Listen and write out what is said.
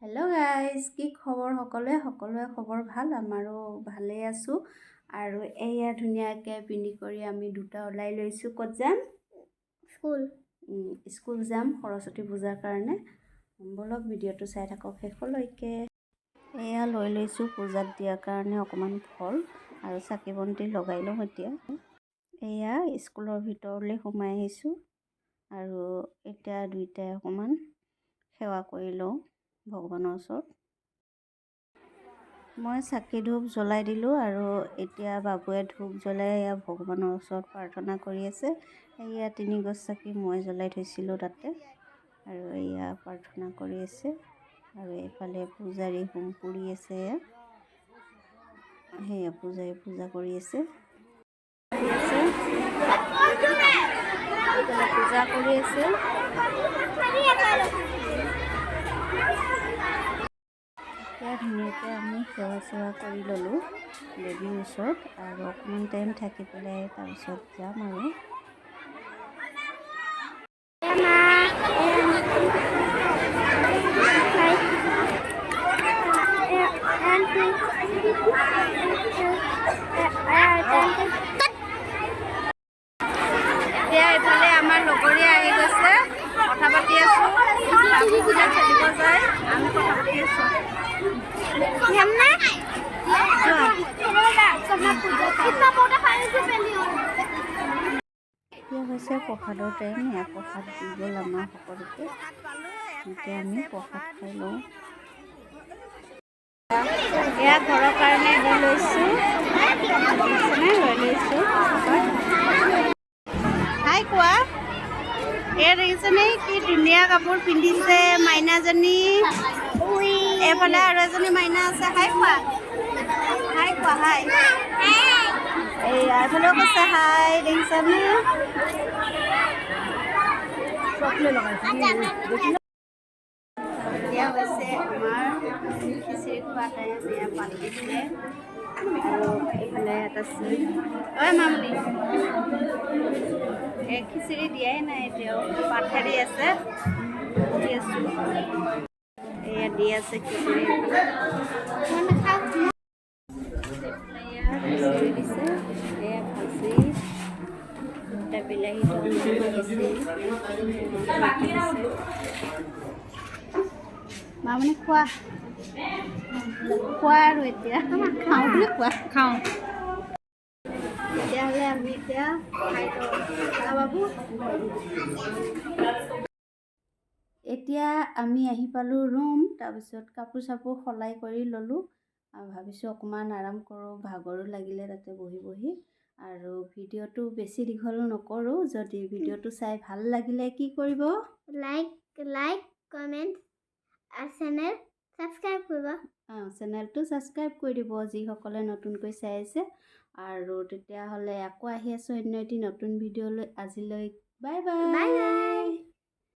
Hello' guys, কি খবৰ সকলোৱে খবৰ ভাল, আমাৰো ভালেই আছোঁ। আৰু এয়া ধুনীয়াকৈ পিন্ধি কৰি আমি দুটা ওলাই লৈছোঁ। ক'ত যাম? স্কুল যাম সৰস্বতী পূজাৰ কাৰণে। বলক ভিডিঅ'টো চাই থাকক শেষলৈকে। এয়া লৈ লৈছোঁ পূজাত দিয়াৰ কাৰণে অকণমান ফল আৰু চাকি বন্তি লগাই লওঁ এতিয়া। এয়া স্কুলৰ ভিতৰলৈ সোমাই আহিছোঁ আৰু এতিয়া দুইটাই অকণমান সেৱা কৰি লওঁ ভগৱানৰ ওচৰত। মই চাকি ধূপ জ্বলাই দিলোঁ আৰু এতিয়া বাবুৱে ধূপ জ্বলাই এয়া ভগৱানৰ ওচৰত প্ৰাৰ্থনা কৰি আছে। এয়া 3 গছ চাকি মই জ্বলাই থৈছিলোঁ তাতে আৰু এয়া প্ৰাৰ্থনা কৰি আছে। আৰু এইফালে পূজাৰী হোম পুৰি আছে। সেয়া পূজাৰী পূজা কৰি আছে। পূজা কৰি আছে। এতিয়া ধুনীয়াকৈ আমি সেৱা কৰি ল'লোঁ দেৱীৰ ওচৰত আৰু অকণমান টাইম থাকি পেলাই তাৰপিছত যাম আৰু। এতিয়া এইফালে আমাৰ লগৰীয়া আহি গৈছে, কথা পাতি আছোঁ। বাবু পূজা খেলিব যায়, আমি কথা পাতি আছোঁ। এতিয়া হৈছে প্ৰসাদৰ টাইম। এয়া প্ৰসাদ দি গ'ল আমাৰ সকলোকে। এতিয়া আমি প্ৰসাদ খাই লওঁ। এয়া ঘৰৰ কাৰণে দি লৈছোঁ, লৈ লৈছোঁ। হাই কোৱা, এয়া দেখিছেনে কি ধুনীয়া কাপোৰ পিন্ধিছে মাইনাজনী। এইফালে আৰু এজনী মাইনা আছে। হাই কোৱা, হাই কোৱা, হাই। এইয়া এইফালেও কৈছে হাই, দেখিছানে? এতিয়া হৈছে আমাৰ খিচিৰি খোৱা টাইম। এয়া পাত দিছে আৰু এইফালে এটা চিট। ঐ মামনি, এই খিচিৰি দিয়াই নাই এতিয়াও, পাতহে দি আছে। দি আছোঁ, এয়া দি আছে খিচিৰি। খিচিৰি দিছে, এয়া ভাজি, দুটা বিলাহী মামনি খোৱা আৰু এতিয়া খাওঁ বুলি কোৱা। খাওঁ তেতিয়াহ'লে আমি এতিয়া খাই লওঁ বাবু। এতিয়া আমি আহি পালোঁ ৰুম। তাৰপিছত কাপোৰ চাপোৰ সলাই কৰি ল'লোঁ আৰু ভাবিছোঁ অকণমান আৰাম কৰোঁ, ভাগৰো লাগিলে তাতে বহি বহি। আৰু ভিডিঅ'টো বেছি দীঘল নকৰোঁ। যদি ভিডিঅ'টো চাই ভাল লাগিলে কি কৰিব? লাইক কমেণ্ট আৰু চেনেলটো ছাবস্ক্ৰাইব কৰি দিব যিসকলে নতুনকৈ চাই আছে। আৰু তেতিয়াহ'লে আকৌ আহি আছোঁ অন্য এটি নতুন ভিডিঅ'লৈ। আজিলৈ বাই বাই।